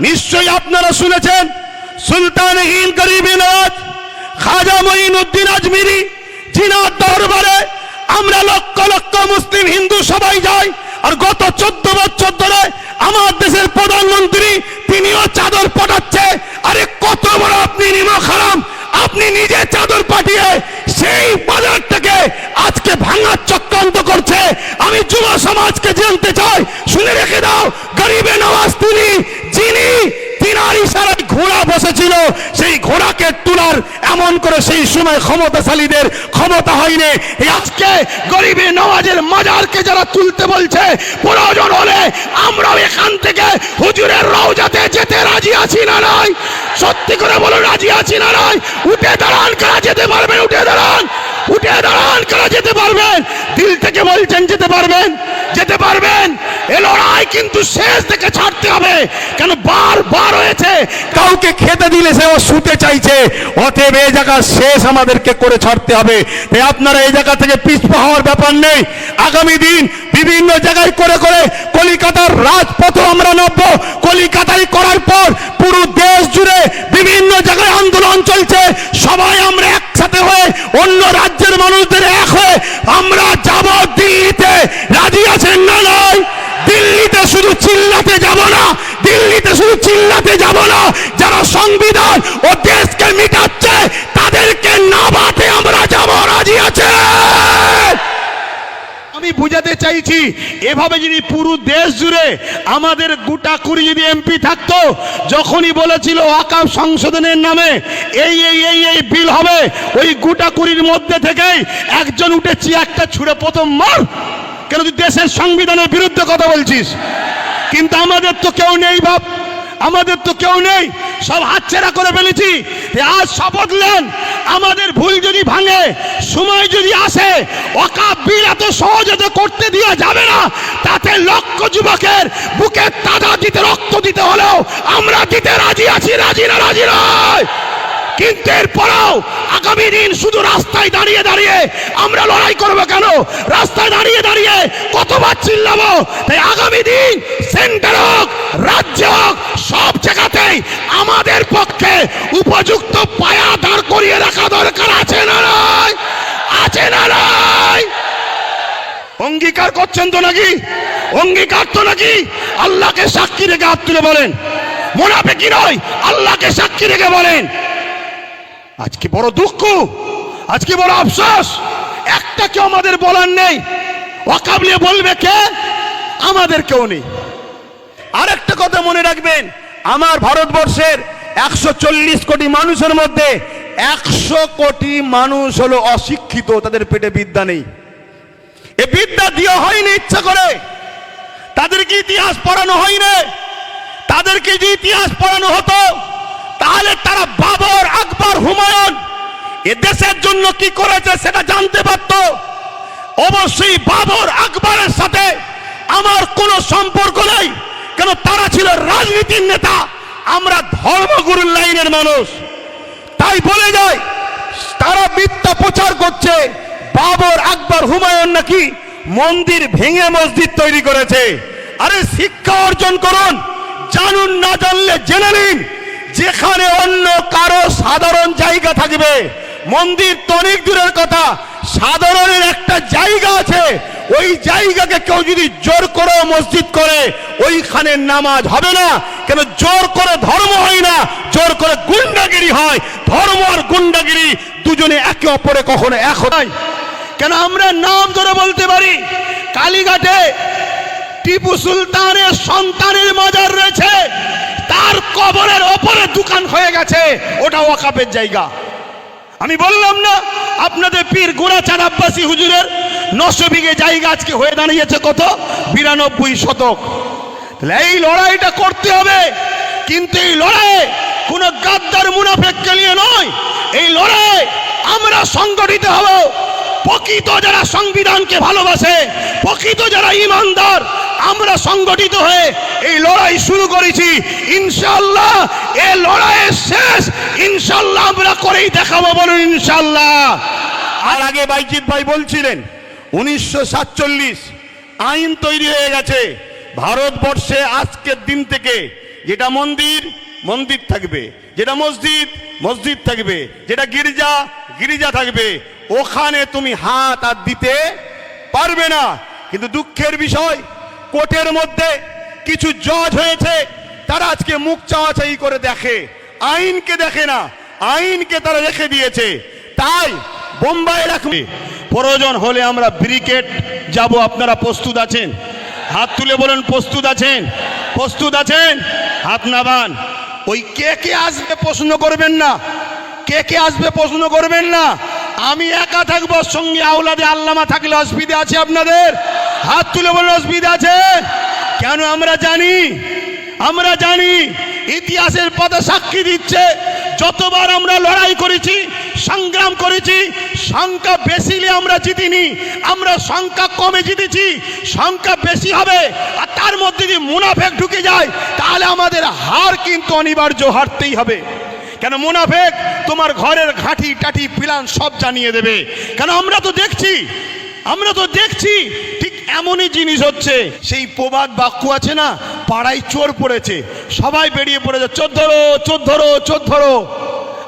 নিশ্চয়ই আপনারা শুনেছেন সুলতান হিন্দ গরিবে নওয়াজ খাজা মঈনুদ্দিন আজমিরি, জিনার দরবারে আমরা লক্ষ লক্ষ মুসলিম হিন্দু সবাই যাই। আর গত 14 বছর ধরে আমার দেশের প্রধানমন্ত্রী তিনিও চাদর পাঠাচ্ছে। আরে কত বড় আপনি নিমক হারাম! আপনি নিজে চাদর পাঠিয়ে সেই বাজারটাকে আজকে ভাঙার চক্রান্ত করছে। আমি যুব সমাজকে জানতে চাই, শুনে রেখে দাও, গরিবে নওয়াজ তিনি, যিনি তিনার ইশারায় ঘোড়া বসেছিল, সেই ঘোড়াকে তোলার এমন করে সেই সময় ক্ষমতাশালীদের ক্ষমতা হয়নি। আজকে গরিবে নওয়াজের মাজারকে যারা তুলতে বলছে, প্রয়োজন হলে আমরাও এখান থেকে হুজুরের রওজাতে যেতে রাজি আছি না নাই? সত্যি করে বলো, রাজি আছি না নাই? উঠে দাঁড়ান, কারা যেতে পারবেন? উঠে দাঁড়ান, উঠে দাঁড়ান, কারা যেতে পারবেন? দিল থেকে বলছেন যেতে পারবেন, যেতে পারবেন। এ লড়াই কিন্তু শেষ থেকে ছাড়তে হবে, কেন বারবার হয়েছে কাউকে খেতে দিলে সে ও শুতে চাইছে। অতএব এই জায়গা শেষ আমাদেরকে করে ছাড়তে হবে। তাই আপনারা এই জায়গা থেকে পিছপা হওয়ার ব্যাপার নেই। আগামী দিন বিভিন্ন জায়গায় করে করে কলিকাতার রাজপথ আমরা নামবো। কলিকাতায় করার পর পুরো দেশ জুড়ে বিভিন্ন জায়গায় আন্দোলন চলছে। সবাই আমরা একসাথে হয়ে অন্য রাজ্যের মানুষদের এক হয়ে আমরা যাব দিল্লিতে। রাজি আছেন না নয়? দিল্লিতে শুধু চিল্লাতে যাব না, দিল্লিতে শুধু চিল্লাতে যাব না। যারা সংবিধান ও দেশকে মিটাচ্ছে তাদেরকে নামাতে আমরা যাব। রাজি আছে? আমি বুঝাতে চাইছি, এভাবে যদি পুরো দেশ জুড়ে আমাদের গোটা 20 যদি এমপি থাকতো, যখনই বলেছিল ওয়াকফ সংশোধনের নামে এই এই এই এই বিল হবে, ওই গোটা 20 মধ্যে থেকেই একজন উঠে চেয়ারটা ছুঁড়ে প্রথম মার। কেন তুই দেশের সংবিধানের বিরুদ্ধে কথা বলছিস? কিন্তু আমাদের তো কেউ নেই বাপ, আমাদের তো কেউ নেই, সব হাতছাড়া করে ফেলেছি। আজ শপথ নেন, আমাদের ভুল যদি ভাঙে, সময় যদি আসে, ওয়াকফ বিল এত সহজে তো করতে দেওয়া যাবে না। তাতে লক্ষ যুবকের বুকে তাজা দিতে, রক্ত দিতে হলেও আমরা দিতে রাজি আছি। রাজি না? রাজি নয়। কিন্তু এরপরেও আগামী দিন শুধু রাস্তায় দাঁড়িয়ে দাঁড়িয়ে আমরা লড়াই করবো কেন? রাস্তায় দাঁড়িয়ে দাঁড়িয়ে কতবার চিল্লাবো? তাই আগামী দিন সেন্টার হোক, রাজ্য হোক, সব জায়গাতেই আমাদের পক্ষে উপযুক্ত পায়া দাঁড় করিয়ে রাখা দরকার। আছে না নাই? আছে না নাই? অঙ্গীকার করছেন তো নাকি? অঙ্গীকার তো নাকি? আল্লাহকে সাক্ষী রেখে হাত তুলে বলেন, মুনাফিকি নয়, আল্লাহকে সাক্ষী রেখে বলেন। আজকে বড় দুঃখ, আজকে বড় আফসোস, একটা কেউ আমাদের বলার নেই। ওয়াকফ নিয়ে বলবে কে? আমাদের কেউ নেই। আর একটা কথা মনে রাখবেন, আমার ভারতবর্ষের 140 কোটি মানুষের মধ্যে 100 কোটি মানুষ হলো অশিক্ষিত, তাদের পেটে বিদ্যা নেই। এ বিদ্যা দেওয়া হয়নি ইচ্ছা করে, তাদেরকে ইতিহাস পড়ানো হয়নি। তাদেরকে যে ইতিহাস পড়ানো হতো, তাহলে তারা বাবর, আকবর, হুমায়ুন এ দেশের জন্য কি করেছে সেটা জানতে পারত। অবশ্যই বাবর, আকবরের সাথে আমার কোনো সম্পর্ক নেই, কেন তারা ছিল রাজনীতির নেতা, আমরা ধর্মগুরুর লাইনের মানুষ। তাই বলে যায়, তারা মিথ্যা প্রচার করছে বাবর, আকবর, হুমায়ুন নাকি মন্দির ভেঙে মসজিদ তৈরি করেছে। আরে শিক্ষা অর্জন করুন, জানুন, না জানলে জেনে নিন। যেখানে অন্য কারো সাধারণ জায়গা থাকবে, মন্দির তো অনেক দূরের কথা, সাধারণের একটা জায়গা আছে, ওই জায়গাকে কেউ যদি জোর করে মসজিদ করে, ওইখানে নামাজ হবে না। কেন? জোর করে ধর্ম হয় না, জোর করে গুন্ডাগিরি হয়। ধর্ম আর গুন্ডাগিরি দুজনে একে অপরে কখনো এক হয়। কেন? আমরা নাম ধরে বলতে পারি, কালীঘাটে টিপু সুলতানের সন্তানের মাজার রয়েছে, তার কবরের ওপরে দোকান হয়ে গেছে, ওটা ওয়াকফের জায়গা। আমি বললাম না আপনাদের পীর গোরাচাঁদ আব্বাসী হুজুরের 900 বিঘে জায়গা আজকে হয়ে দাঁড়িয়েছে কত? 92 শতক। তাহলে এই লড়াইটা করতে হবে, কিন্তু এই লড়াই কোনো গাদ্দার মুনাফিককে নিয়ে নয়। এই লড়াই আমরা সংগঠিত হব। প্রকৃত যারা সংবিধানকে ভালোবাসে, প্রকৃত যারা ইমানদার, আমরা সংগঠিত হয়ে এই লড়াই শুরু করেছি। ইনশাআল্লাহ এই লড়াইয়ের শেষ ইনশাআল্লাহ আমরা করেই দেখাবো। বলুন ইনশাআল্লাহ। আর আগে বাইজিৎ ভাই বলছিলেন 1947 আইন তৈরি হয়ে গেছে ভারতবর্ষে। আজকের দিন থেকে যেটা মন্দির মন্দির থাকবে, যেটা মসজিদ মসজিদ থাকবে, যেটা গির্জা গির্জা থাকবে, ওখানে তুমি হাত আর দিতে পারবে না। কিন্তু দুঃখের বিষয়, কোর্টের মধ্যে কিছু জজ হয়েছে, তারা আজকে মুখ চাওয়াচাই করে দেখে, আইনকে দেখে না, আইনকে তারা রেখে দিয়েছে। তাই বোম্বাই রাখবে, প্রয়োজন হলে আমরা ব্রিগেড যাব। আপনারা প্রস্তুত আছেন? হাত তুলে বলেন প্রস্তুত আছেন? প্রস্তুত আছেন? হাত নামান। ওই কে কে আসবে প্রশ্ন করবেন না, কে কে আসবে প্রশ্ন করবেন না। আমি একা থাকবো, সঙ্গে আওলাদে আল্লামা থাকলে অসুবিধা আছে আপনাদের? হাত তুলে বলেন অসুবিধা আছে? কেন? আমরা জানি ইতিহাসের পথে সাক্ষী দিচ্ছে, যতবার আমরা লড়াই করেছি, সংগ্রাম করেছি, সংখ্যা বেশি হলে আমরা জিতিনি, আমরা সংখ্যা কমে জিতেছি। সংখ্যা বেশি হবে আর তার মধ্যে যদি মুনাফেক ঢুকে যায়, তাহলে আমাদের হার কিন্তু অনিবার্য, হারতেই হবে। কেন? মুনাফেক তোমার ঘরের ঘাঁটি টাটি প্ল্যান সব জানিয়ে দেবে। কেন? আমরা তো দেখছি ঠিক এমনই জিনিস হচ্ছে। সেই প্রবাদ বাক্য আছে না, পাড়ায় চোর পড়েছে, সবাই বেরিয়ে পড়েছে, চোর ধরো চোর ধরো চোর ধরো।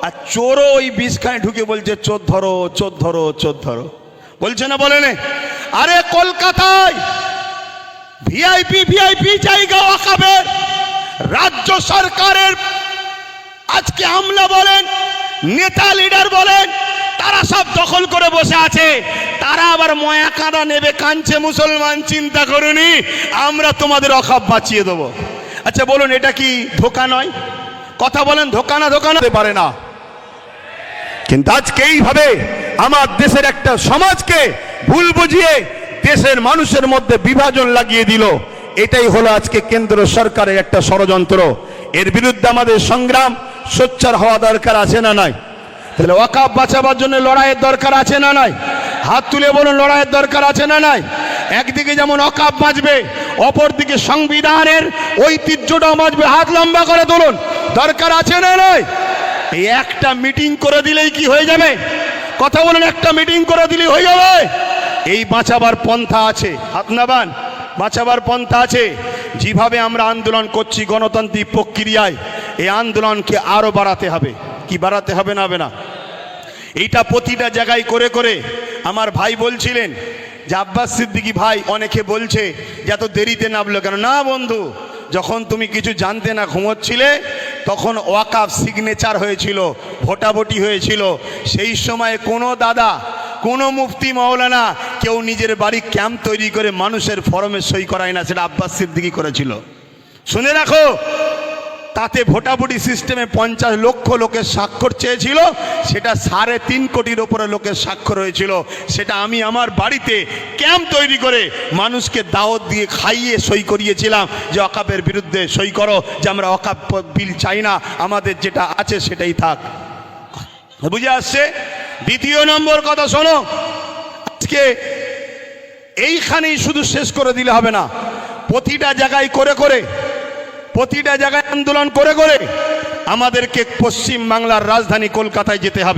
আর চোরও ওই বিষখানে ঢুকে বলছে চোর ধরো চোর ধরো চোর ধরো, বলছে না? বলে না? আরে কলকাতায় ভিআইপি জায়গা ওয়াকাফের, রাজ্য সরকারের আজকে আমলা বলেন, নেতা লিডার বলেন, তারা সব দখল করে বসে আছে। তারা আবার ময়া কাঁদা নেবে, কাঁদছে মুসলমান, চিন্তা করুনি, আমরা তোমাদের ওয়াকাফ বাঁচিয়ে দেবো। আচ্ছা বলুন, এটা কি ধোঁকা নয়? কথা বলেন, ধোঁকা না? ধোঁকা না পারে না। কিন্তু আজকে এইভাবে আমার দেশের একটা সমাজকে ভুল বুঝিয়ে দেশের মানুষের মধ্যে বিভাজন লাগিয়ে দিল। এটাই হলো আজকে কেন্দ্র সরকারের একটা ষড়যন্ত্র। এর বিরুদ্ধে আমাদের সংগ্রাম সোচ্চার হওয়া দরকার আছে না নাই? তাহলে ওয়াকাফ বাঁচাবার জন্য লড়াইয়ের দরকার আছে না নাই? হাত তুলে বলুন, লড়াইয়ের দরকার আছে না নাই? একদিকে যেমন ওয়াকাফ বাঁচবে, অপরদিকে সংবিধানের ঐতিহ্যটাও বাঁচবে। হাত লম্বা করে তুলুন, দরকার আছে না নাই? এই একটা মিটিং করে দিলেই কি হয়ে যাবে? কথা বলেন, একটা মিটিং করে দিলেই হয়ে যাবে? এই বাঁচাবার পন্থা আছে। হাত নামান, বাঁচাবার পন্থা আছে। যেভাবে আমরা আন্দোলন করছি গণতান্ত্রিক প্রক্রিয়ায়, এই আন্দোলনকে আরো বাড়াতে হবে। কি বাড়াতে হবে না? হবে না? এইটা প্রতিটা জায়গায় করে করে আমার ভাই বলছিলেন যে আব্বাস সিদ্দিকী ভাই, অনেকে বলছে যে এত দেরিতে নামলো কেন? না বন্ধু, যখন তুমি কিছু জানতে না ঘুমোচ্ছিলে, তখন ওয়াকাফ সিগনেচার হয়েছিল, ভোটাভুটি হয়েছিল। সেই সময় কোনো দাদা, কোনো মুফতি মাওলানা কেউ নিজের বাড়ি ক্যাম্প তৈরি করে মানুষের ফরমে সই করায় না, সেটা আব্বাস সিদ্দিকী করেছিল। শুনে রাখো, তাতে ভোটাভুটি সিস্টেমে 50 লক্ষ লোকের স্বাক্ষর চেয়েছিল, সেটা 3.5 কোটির ওপরে লোকের স্বাক্ষর হয়েছিল। সেটা আমি আমার বাড়িতে ক্যাম্প তৈরি করে মানুষকে দাওয়াত দিয়ে খাইয়ে সই করিয়েছিলাম যে ওয়াকাফের বিরুদ্ধে সই করো, যে আমরা ওয়াকাফ বিল চাই না, আমাদের যেটা আছে সেটাই থাক। বুঝে আসছে? দ্বিতীয় নম্বর কথা শোনো, আজকে এইখানেই শুধু শেষ করে দিলে হবে না, প্রতিটা জায়গায় করে করে, প্রতিটা জায়গায় আন্দোলন করে করে আমাদেরকে পশ্চিম বাংলার রাজধানী কলকাতায় যেতে হবে।